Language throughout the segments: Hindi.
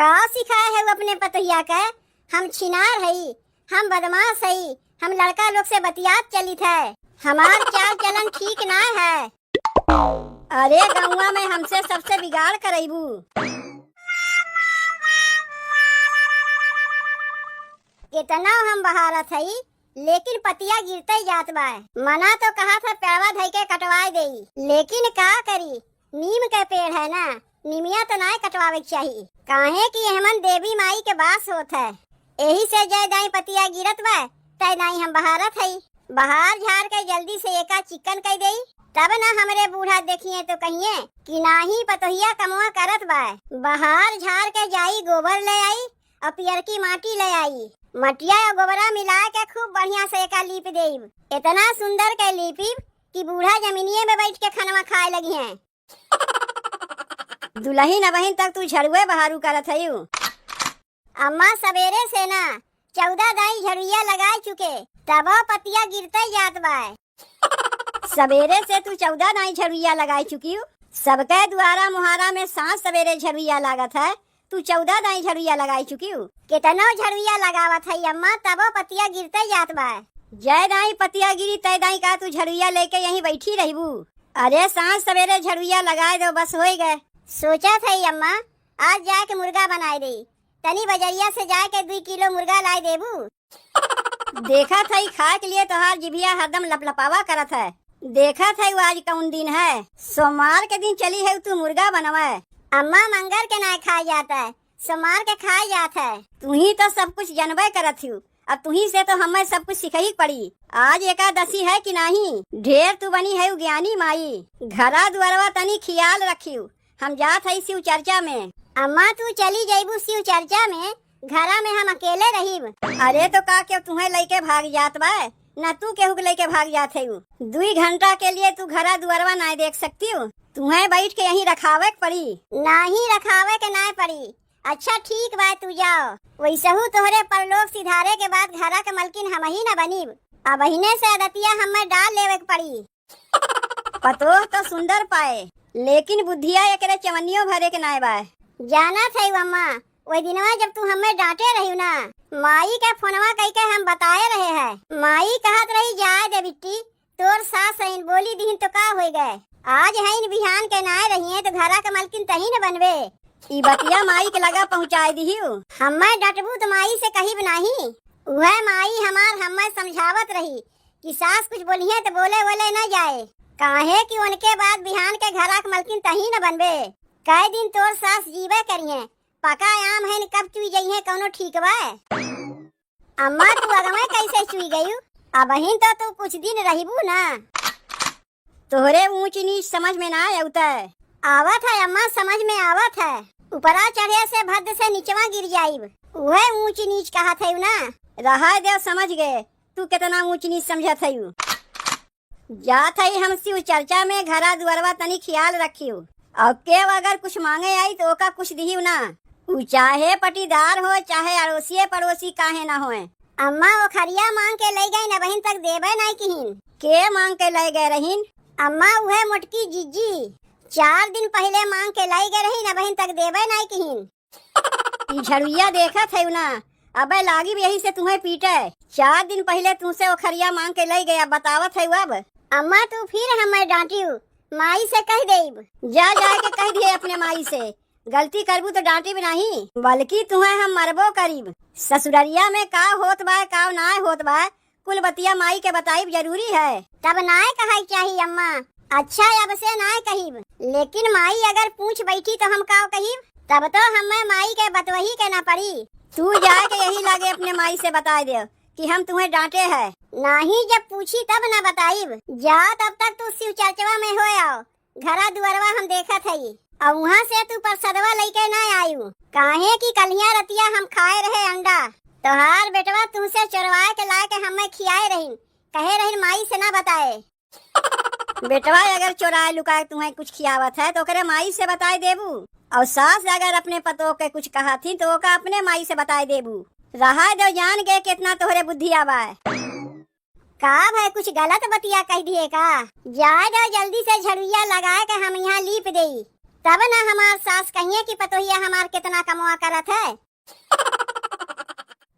का सिखाए है वो अपने पतोहिया के? हम छिनार हई, हम बदमाश हई, हम लड़का लोग से बतियात चलित है, हमार चाल चलन ठीक ना है। अरे गौवा में हमसे सबसे बिगाड़ करैबू। कितना हम बहारत हई, लेकिन पतिया गिरते जात बा। मना तो कहा था पेड़वा धई के कटवाए देई, लेकिन का करी, नीम के पेड़ है ना, निमिया तो ना कटवावे चाहिए। काहे कि एहमन देवी माई के बास होत है, यही से जय दाई पतिया गिरत बा, तय दाई हम बहारत हई। बहार झाड़ के जल्दी से एका चिकन कई देई, तब ना हमरे बूढ़ा देखिए तो कहिए कि नाही पतोहिया कमवा करत बा। बहार झाड़ के जाई, गोबर ले आई और पियर की माटी ले आई, मटिया और गोबरा मिला के खूब बढ़िया से एका लीप देब। इतना सुंदर के लीपी कि बूढ़ा जमीनिए में बैठ के खाना खाए लगी हैं। दुल्हन अबहिन तक तू झड़ुए बहारू करत हयू। अम्मा सवेरे से ना 14 दाई झड़ुआ लगा चुके, तब पतिया गिरते जात बा। सवेरे से तू 14 दाई झड़ुआ लगा चुकी हूँ। सबके द्वारा मुहारा में सांस सवेरे झड़ुआ लागत है, तू 14 दाई झड़ुआ लगा चुकी हूँ। कितना झड़ुआ लगावत है अम्मा, तब पतिया गिरते जात बा। जय दाई पतिया गिरी तय दाई का तू झड़ुआ लेके यहीं बैठी रहबू। अरे सांस सवेरे झड़ुआ लगाए दो, बस हो गए। सोचा था अम्मा आज जाके मुर्गा बनाए दे, तनी बजरिया से जाके 2 किलो मुर्गा लाए देबू। देखा था खाए के लिए तोहार जिभिया हरदम लपलपावा करत है। देखा था आज कौन दिन है, सोमवार के दिन चली है तू मुर्गा बनवा। अम्मा मंगर के ना खाया जाता है, सोमवार के खाया जाता है। तू ही तो सब कुछ जानबे करत हूँ, अब तू ही से तो हमें सब कुछ सिखाई पड़ी। आज एकादशी है कि नहीं, ढेर तू बनी है ज्ञानी माई। घरा दुआरवा तनी ख्याल रखियो, हम जात है शिव चर्चा में। अम्मा तू चली जाइबू शिव चर्चा में, घरा में हम अकेले रहीब। अरे तो का क्यों तुम्हें लेके भाग जात बा, न तू केहू के लेके भाग जात है। 2 घंटा के लिए तू घरा दुआरवा ना देख सकती हो, तुम्हें बैठ के यहीं रखावे पड़ी। नहीं रखावे के ना पड़ी। अच्छा ठीक बा, तू जाओ। वैसहू तोहरे परलोक सिधारे के बाद घरा के मलकिन हम ही न बनीब। अब अहिने से अदतिया हमें डाल लेवे पड़ी। पतोह तो सुंदर पाए, लेकिन बुद्धिया एकरे चवनियों भरे के नाय बा। जाना था अम्मा, वही दिनवा जब तू हमें डांटे रही ना, माई के फोनवा कह के हम बताए रहे हैं। माई कहत रही जाए दे बिट्टी, तोर सास सहीन बोली दीन तो का हो गए। आज है बिहान के नाय रही है तो घरा के मलकिन तही न बनवे। ई बतिया माई के लगा पहुँचाए दी। हमें डटबू तो माई से कही नहीं, वह माई हमार हमें समझावत रही कि सास कुछ बोली है तो बोले बोले न जाए, काहे कि उनके बाद बिहान के घरा के मलकिन तही न बनवे। कई दिन तोर सास जीवे करिए, पका आम है कब चुई गई है कौनो ठीक बा। अम्मा तू अगमे कैसे चुई गई, अब ही तो तू कुछ दिन रहीबू ना। तोहरे ऊंच नीच समझ में ना आवता है। आवत है अम्मा, समझ में आवत है। ऊपरा चढ़े से भद्द से नीचवा गिर जाइब, वह ऊंच नीच कहा था ना। रहा देव समझ गए, तू कितना ऊंच नीच समझत है। जात है हम शिव चर्चा में, घरा दुआरवा तनी ख्याल रखियो। और केव अगर कुछ मांगे आई तो ओका कुछ दिहियो ना, चाहे पटीदार हो चाहे अड़ोसी पड़ोसी काहे ना होए। अम्मा वो खरिया मांग के ले गई न बहिन तक देबे नहीं किहिन। के मांग के ले गए रहीन? अम्मा वह मोटकी जीजी 4 दिन पहले मांग के लाई गए रही न बहिन तक देबे नहीं किहिन। झड़ुआ देखा थे ना, अबे लागी भी यही से तुम्हें पीटे। 4 दिन पहले तुमसे वो खरिया मांग के ले गया, बतावत है अब। अम्मा तू फिर हमें डांटी, माई से कह देब। जा के कह दिए अपने माई से, गलती करबू तो डांटी भी नहीं, बल्कि तुम्हें हम मरबो करीब। ससुररिया में का होत बा का ना होत बा, कुल बतिया माई के बताइब जरूरी है। तब नाय कहाई चाहिए अम्मा। अच्छा अब से नाय कहिब, लेकिन माई अगर पूछ बैठी तो हम का कहिब, तब तो हमें माई के बतवही के ना पड़ी। तू जाके यही लागे अपने माई से बता दे कि हम तुम्हें डांटे है। नहीं जब पूछी तब न बताइब। जा तब तक तू शिव चर्चवा में हो आओ, घरा दुआरवा हम देखत हई। और वहाँ से तू प्रसादवा लेके न आयु, काहे कि कलिया रतिया हम खाए रहे अंडा। तोहार बेटवा तुमसे चोरवाए के ला के हमें खियाए रहीन, कहे रहीन माई से न बताए। बेटवा अगर चोराए लुकाए तुम्हें कुछ खियावत है तो करे माई से बताए देबू, और सास अगर अपने पतों के कुछ कहा थी तो ओका अपने माई से बताए देबू। रहा दो जान गए कितना तोहरे बुद्धि आवा है। का भाई कुछ गलत बतिया कह दिए का? जाए दो जल्दी से झड़ुआ लगाए के हम यहाँ लीप देई। तब ना हमार सास कहिए कि पतोहिया हमार कितना कमवा करत है।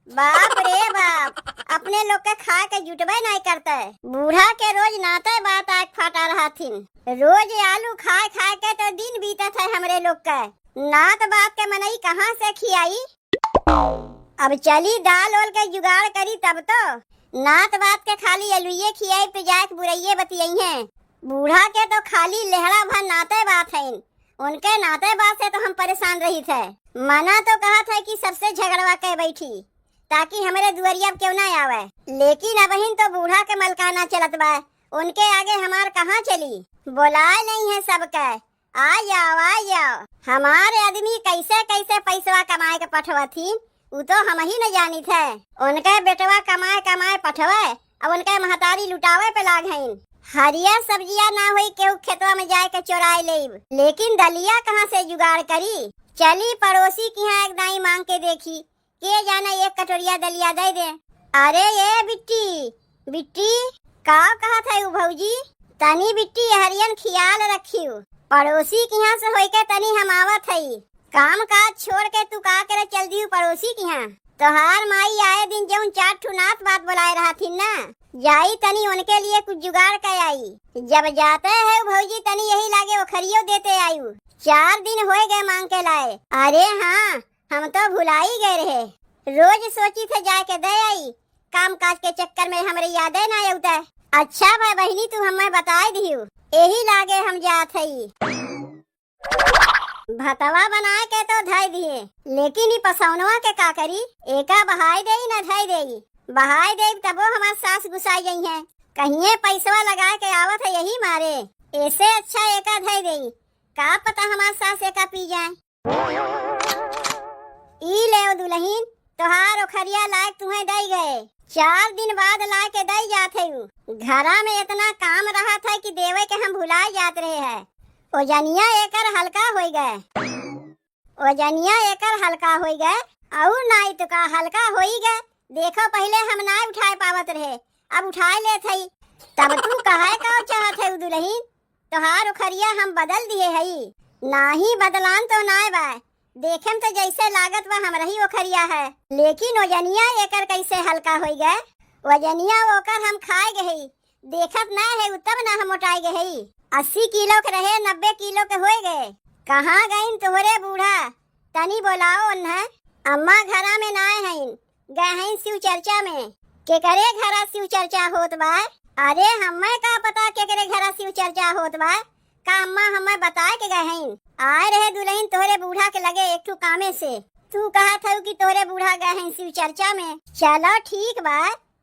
बाप रे बाप, अपने लोग के खा के जुटबे नहीं करते। बूढ़ा के रोज नाते बात आग फाटा रहा थीन। रोज आलू खाए खाए के तो दिन बीतत है हमरे लोग के। नात बात के मनई कहाँ से खियाई। अब चली दाल ओल के जुगाड़ करी तब तो। नात बात के खाली अलुइये खियाई पे जाके बुरैये बतियाई हैं। बूढ़ा के तो खाली लेहड़ा भर नाते बात है। उनके नाते बात से तो हम परेशान रही थे। मना तो कहा था कि सबसे झगड़वा के बैठी ताकि हमारे दुआरिया क्यों ना आवे, लेकिन अबहिन तो बूढ़ा के मलकाना चलत बा। उनके आगे हमार कहाँ चली। बोलाए नहीं है सबके, आ जाओ आ जाओ। हमारे आदमी कैसे कैसे पैसवा कमाए के पठवा थी वो तो हम ही न जानी थे। उनके बेटवा कमाए कमाए पठवे और उनके महतारी लुटावे पे लाग हैं। हरिया सब्जियां ना हुई केहू खेतवा में जाए के चोराए लेब, लेकिन दलिया कहाँ से जुगाड़ करी। चली पड़ोसी की यहाँ एक दाई मांग के देखी, के जाना एक कटोरिया दलिया दे दे। अरे ये बिट्टी बिट्टी का कहा था भौजी, तनी बिट्टी हरियन खियाल रखियो। पड़ोसी की यहाँ से होई के तनी हम आवत हई। काम काज छोड़ के तू का करे चल दियो पड़ोसी की यहाँ। तोहार माई आए दिन जौन 4 ठू नात बात बुलाए रहा थी ना, जाई तनी उनके लिए कुछ जुगाड़ कर आई। जब जाते है भौजी तनी यही लागे वो खरियो देते आयु। 4 दिन हो गए मांग के लाए। अरे हाँ, हम तो भुलाई गए रहे। रोज सोची थे जाके दे आई, काम काज के चक्कर में हमारे यादें ना आउता। अच्छा भाई बहनी तू हमें बताए दियो, यही लागे हम जात हई। भतवा बनाए के तो धई दिए, लेकिन ई पसौनवा के का करी। एका बहाई देई ना धई देई। बहाई देई तबो हमार सास गुस्साई गई है। कहिए पैसवा लगा के आवत है यही मारे। ऐसे अच्छा एका धई देई, का पता हमार सास एका पी जाए। ई ले दुल्हन तोहार ओखरिया लायक तुम्हें दई गए। 4 दिन बाद ला के दई जात है। घरा में इतना काम रहा था कि देवे के हम भुला जात रहे हैं। ओजनिया एकर हल्का हो गए। ओजनिया एकर हल्का हो गए और नाई तो का हल्का हो ही गए। देखो पहले हम ना उठाए पावत रहे, अब उठाए ले थई। तब तू कहे का चाहत है दुल्हन, तोहार ओखरिया हम बदल दिए हई। नाही बदलान तो नाय बा, देखेम तो जैसे लागत वह हम रही ओखरिया है, लेकिन वजनिया एकर कैसे हल्का हो गए। वजनिया ओकर हम खाए गए, देखत ना है तब ना हम मोटाई गए। 80 किलो के रहे 90 किलो के हो गए। कहाँ गईन तोहरे बूढ़ा, तनी बोलाओ उन्हें। अम्मा घरा में ना है, गए हैं शिव चर्चा में। के करे घरा शिव चर्चा होत बा। अरे हमें का पता के करे घरा शिव चर्चा होत बा। का अम्मा हमें बताए के गए हैं। आए रहे दुल्हन तोहरे बूढ़ा के लगे एक ठू कामे से। तू कहा था कि तोहरे बूढ़ा गए हैं शिव चर्चा में। चलो ठीक बा,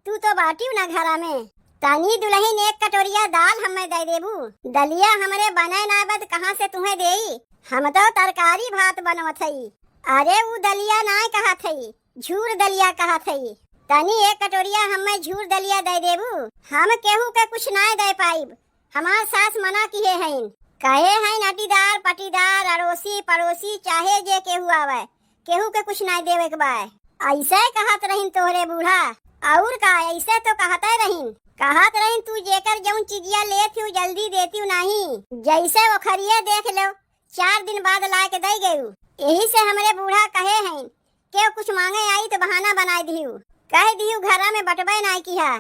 तू तो बाटी ना घरा में। तनी दुल्हन एक कटोरिया दाल हमें दे देबू। दलिया हमरे बने ना बद कहाँ से तुम्हें देई। हम तो तरकारी भात बनवत हई। अरे वो दलिया ना कहा थई, झूर दलिया कहा थई। तनी एक कटोरिया हमें झूर दलिया दे देबू। हम केहू के कुछ ना दे पाइब, हमार सास मना किए हैं। कहे हैं नटीदार पटीदार अड़ोसी पड़ोसी चाहे जे केहू आवे, केहू के कुछ ना देवे के बा। ऐसे कहत रहीन तोहरे बूढ़ा। और का ऐसे तो कहते रहीन। कहत रहीन तू जेकर जौन चीजिया लेती हूँ जल्दी देती हूँ नहीं। जैसे वो खरिये देख लो 4 दिन बाद ला के दे गयू। यही से हमारे बूढ़ा कहे हैं के कुछ मांगे आई तो बहाना बनाई दिहू। कह दिहू घरा में बटबे नहीं किया।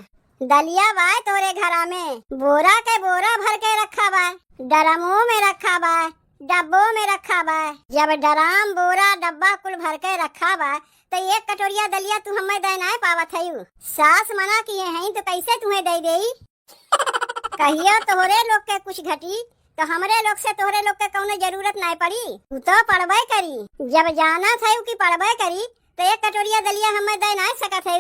दलिया बा तोरे घरा में, बोरा के बोरा भर के रखा बा, ड्रमों में रखा बा, डब्बों में रखा बा। जब ड्रम बोरा डब्बा कुल भर के रखा बा तो एक कटोरिया दलिया तू हमें दे ना पावत है। सास मना किए हैं तो कैसे तुम्हें दे देई। कहियो तोहरे लोग के कुछ घटी तो हमरे लोग से तोहरे लोग के कौनो जरूरत नहीं पड़ी। तू तो पढ़बे करी। जब जाना था कि पढ़बे करी तो एक कटोरिया दलिया हमें दे ना सकत है।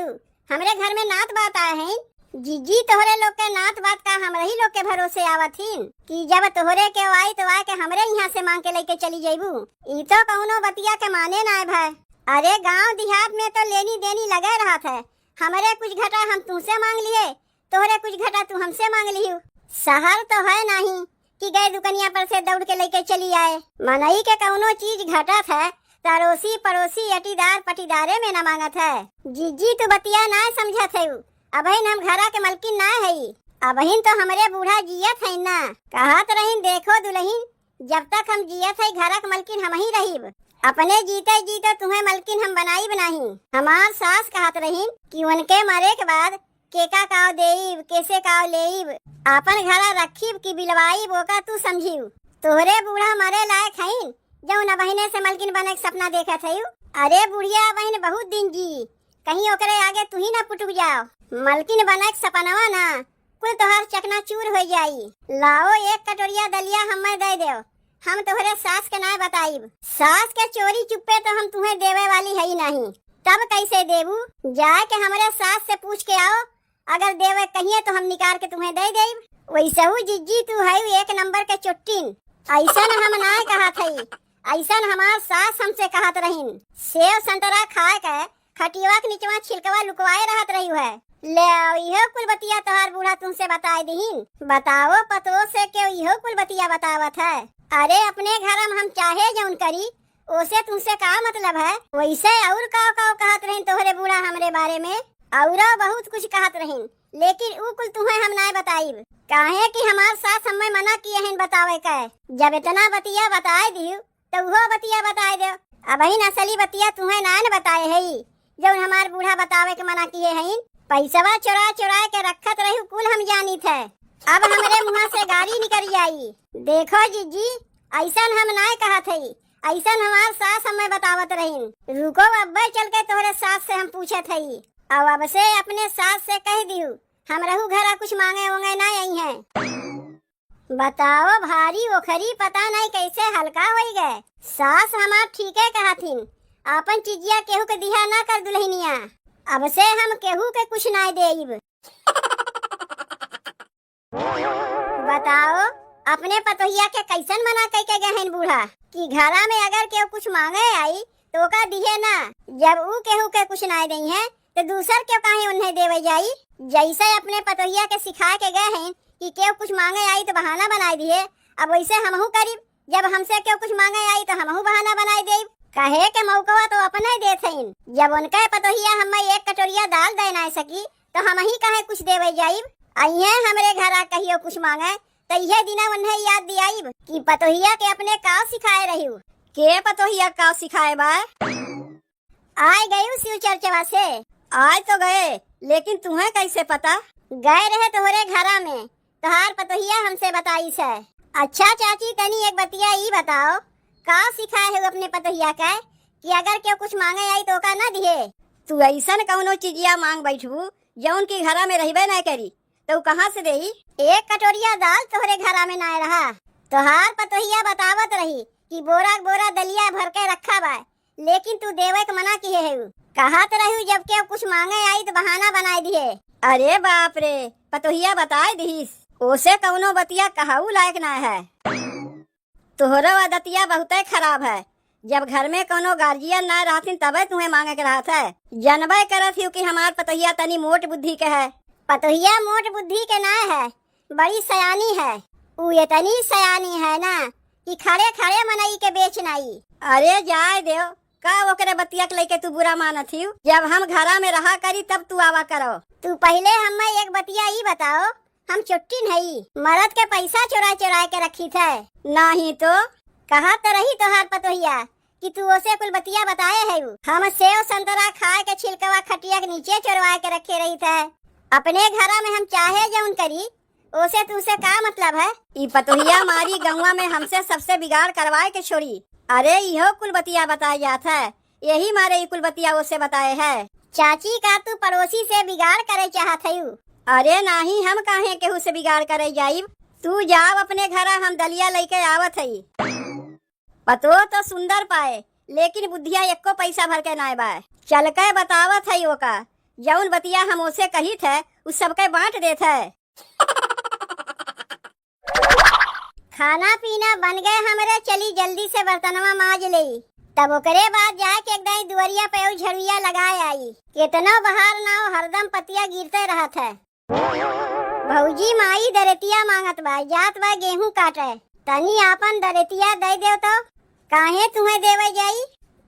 हमरे घर में नात बात आए हैं। जीजी तोहरे लोग के नात बात का हमरे ही लोग के भरोसे आवत थीन कि जब तोहरे के आई तो आए के हमरे यहाँ से मांग के लेके चली जाइबू। ई तो कौनो बतिया के माने ना भाई। अरे गांव देहात में तो लेनी देनी लगे रहा था। हमारे कुछ घटा हम तुमसे मांग लिए, तोहरे कुछ घटा तू हमसे मांग लियो। शहर तो है नहीं कि गए दुकनिया पर से दौड़ के लेके चली आए। मनई के कौनो चीज घटा था पड़ोसी पड़ोसी अटीदार पटीदारे में न मांगत है। जीजी तू बतिया ना समझत है। अबहिन हम घरा के मलकिन ना है। अबहिन तो हमरे बूढ़ा जियत है ना। कहत रहीन देखो दुल्हन जब तक हम जियत है घरक मलकिन हम ही रहीब। अपने जीते जीते तुम्हें मलकिन हम बनाई बनाही। हमार सास कहत रही कि उनके मरे के बाद केका काव देईब कैसे काव लेईब आपन घरा रखीब की बिलवाई बोका तू समझीव। तोहरे बूढ़ा मरे लायक हईन जौ न बहिने से मलकिन बने के सपना देखा थी। अरे बुढ़िया बहन बहुत दिन जी, कहीं ओकरे आगे तू ही ना पुटुक जाओ। मलकिन बने के सपनवा ना कुल तोहर चकना चूर हो जाई। लाओ एक कटोरिया दलिया हमें दे दो, हम तोहरे सास के ना बताइब। सास के चोरी चुप्पे तो हम तुम्हें देवे वाली है ही नहीं, तब कैसे देबू? जाए के हमारे सास से पूछ के आओ, अगर देवे कहिए तो हम निकाल के तुम्हें दे देब। वैसे हूँ जिज्जी तू है एक नंबर के चुट्टीन। ऐसा हम ना कहा थी, ऐसा हमार सास हमसे कहत रहीन। सेव संतरा खाए के खटिया के नीचवा छिलकवा लुकवाए रहत रही है। ले इहो कुल बतिया तोहार बूढ़ा तुमसे बताए दीहिन। बताओ पतो से क्यों इहो कुल बतिया बतावत है? अरे अपने घर में हम चाहे जौन करी ओसे तुमसे का मतलब है? वैसे और काव काव कहत रहीन तोहरे बूढ़ा हमरे बारे में, और बहुत कुछ कहत रहीन, लेकिन ऊ कुल तुम्हें हम ना बताइब। काहे कि हमार सास हमें मना किए हैं बतावे के। जब इतना बतिया बताए दियो तो वो बतिया बताए दो। अब ही असली बतिया तुम्हें ना बताए है जो हमार बूढ़ा बतावे के मना किए हैं। पैसवा चुरा चुरा के रखत रही कुल हम जानी थे, अब हमारे मुँह से गाड़ी निकल जाई। देखो जीजी ऐसा हम ना कहा थे, ऐसा हमार सास हमें बतावत रही। रुको अब्बे चल के तोहरे सास से हम पूछे थे, अब से अपने सास से कह दियो हम रहू घरा कुछ मांगे होंगे ना यही है। बताओ भारी ओखरी पता नहीं कैसे हल्का हो गए। सास हमार ठीक है कहा थी, आपन चीजिया केहू के दिहा ना कर दुल्हनिया। अब से हम केहू के कुछ ना देब। बताओ अपने पतोहिया के कैसन मना कह के गहन बूढ़ा कि घरा में अगर केहू कुछ मांगे आई तो का दिहे ना। जब ऊ केहू के कुछ ना दई है तो दूसर क्यों काहे उन्हें देवे जाई? जैसे अपने पतोहिया के सिखा के गए हैं कि केहू कुछ मांगे आई तो बहाना बनाई दिए, अब वैसे हमहू करीब। जब हमसे केहू कुछ मांगे आई तो हमहू बहाना बनाई देब। कहे के मौका तो अपना ही देत हईन। जब उनका पतोहिया हमें एक कटोरिया दाल दे ना सकी तो हम ही कहे कुछ देवे जाइब। अइहे हमरे घरा कहियो कुछ मांगे तो यह दिना उन्हें याद दियाइब कि पतोहिया के अपने काव सिखाए रही। के पतोहिया काव सिखाए बा? आए गई शिव चर्चवा से। आज तो गए, लेकिन तुम्हें कैसे पता? गए रहे तोहरे घरा में, तोहार पतोहिया हमसे बताई से। अच्छा चाची तनी एक बतिया ई बताओ, का सिखाए है अपने पतोहिया का कि अगर क्यों कुछ मांगे आई तो का ना दिए? तू ऐसन कौनो चीजिया मांग बैठू जौन की घरा में रहबे ना करी तो कहाँ से देही? एक कटोरिया दाल तोहरे घरा में ना रहा, तोहार पतोहिया बतावत रही कि बोरा बोरा दलिया भर के रखा बा, लेकिन तू देवे के मना किए है। कहत रही जब के कुछ मांगे आई तो बहाना बनाई दिए। अरे बाप रे, पतोहिया बताए दीस ओसे कौनो बतिया कहू लायक ना है। तोहरो आदतिया बहुत खराब है। जब घर में कोनो गार्जियन ना रहती तबे तुम्हें मांगे के रहत है। जनबे करत ही कि हमार पतोहिया तनी मोट बुद्धि के है। पतोहिया मोट बुद्धि के ना है, बड़ी सयानी है। उ इतनी सयानी है ना कि खड़े खड़े मनई के बेच नाई। अरे जाए देव का ओकरे बतिया के लेके तू बुरा मानत ही? जब हम घरा में रहा करी तब तू आवा करो। तू पहले हमें एक बतिया ई बताओ, हम चुट्टी नहीं मरद के पैसा चुरा चुरा के रखी थे? नहीं तो कहा तो रही तोहार पतोहिया कि तू ओसे कुल बतिया बताए है। हम सेव संतरा खाए के छिलकवा खटिया के नीचे चुरवा के रखे रही थे। अपने घरा में हम चाहे जौन करी ओसे तुमसे का मतलब है? ई पतोहिया मारी गौवा में हमसे सबसे बिगाड़ करवाए के छोड़ी। अरे इहो कुल बतिया बताए जात है, यही मारे ई कुल बतिया ओसे बताए है। चाची का तू पड़ोसी से बिगाड़ करे चाहत है? अरे नहीं, हम काहे केहू से बिगाड़ करे जाइब। तू जाओ अपने घरा, हम दलिया लेके आवत है। पतो तो सुंदर पाए, लेकिन बुद्धिया एको पैसा भर के ना बाय। चल के बतावत है ओका जौन बतिया हम ओसे कही थे उस सबके बांट देत है। खाना पीना बन गए हमरे, चली जल्दी से बर्तनवा माज ले, तब ओकरे बाद जाके एकदम दुआरिया पे झड़िया लगाए आई। कितना बहार ना हो, हरदम पतिया गिरते रहत है। भौजी माई दरेतिया मांगत बा, जात बा गेहूं काटे, तनी आपन दरेतिया दे देव तो। काहे तुम्हें देवे जाई?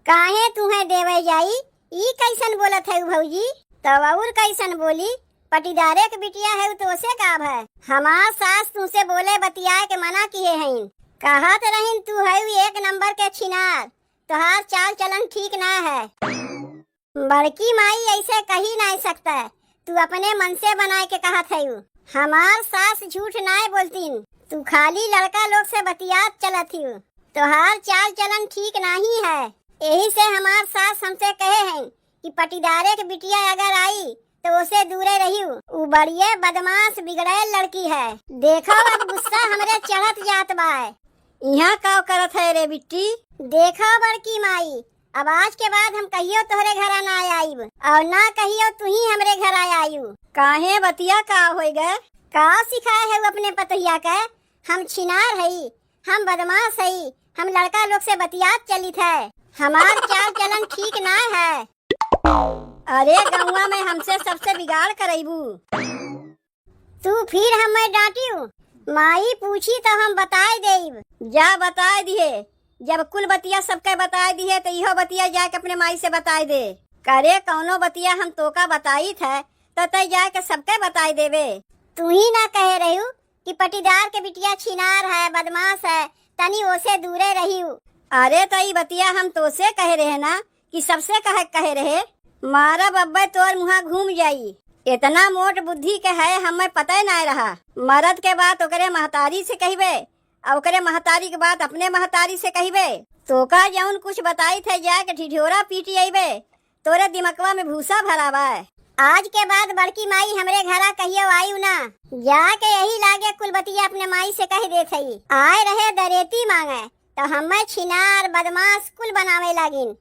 काहे तुम्हें देवे जाई? ई कैसन बोलत है भौजी? तब और कैसन बोली? पटीदारे के बिटिया है तो उसे काम है। हमार सास तुमसे बोले बतियाए के मना किए हैं। कहत रहीन तू है एक नंबर के छिनार, तोहार चाल चलन ठीक ना है। बड़की माई ऐसे कही नहीं सकता, तू अपने मन से बनाए के कहत है। हमार सास झूठ नाय बोलतीन, तू खाली लड़का लोग से बतियात चलत ही। तोहार चाल चलन ठीक नहीं है, यही से हमार सास हमसे कहे हैं कि पटीदारे के बिटिया अगर आई तो उसे दूरे रही। उ बड़िए बदमाश बिगड़ैल लड़की है। देखो अब गुस्सा हमरे चढ़त जात बा। यहाँ का करत है रे बिट्टी? देखो बड़की माई, अब आज के बाद हम कहियो तोहरे घर ना आईब और ना कहियो तू ही हमरे घर आयु। काहे बतिया का होई गए? का सिखाए है अपने पतैया के? हम छिनार हई, हम बदमाश हई, हम लड़का लोग से बतियात चलित है। हमार चाल चलन ठीक ना है। अरे गौवा में हमसे सबसे बिगाड़ करैबू। तू फिर हमें डांटियो? माई पूछी तो हम बताए देब। जा बताए दिए, जब कुल बतिया सबके बताए दिए तो इहो बतिया जाके अपने माई से बताए दे। करे कौनो बतिया हम तोका बताई थे तो तय जाके सबके बताए देवे। तू ही ना कहे रही कि पटीदार के बिटिया छिनार है, बदमाश है, तनी ओसे दूरे रही। अरे तई बतिया हम तो से कहे रहे ना कि सबसे कहे रहे। मारा बब्बे तोर मुहा घूम जाई, इतना मोट बुद्धि के है हमें पता ही नहीं रहा। मर्द के बात ओकरे महतारी से कहिबे और ओकरे महतारी के बात अपने महतारी से कहिबे। तोका जौन कुछ बताई थे जाके ढिढोरा पीटी आईबे, तोरे दिमकवा में भूसा भरा बा। आज के बाद बड़की माई हमरे घरा कहियो आयु ना, जाके यही लागे कुल बतिया अपने माई से कह दे थई। आए रहे दरेती मांगे तो हमें छिनार बदमाश कुल बनावे लागिन।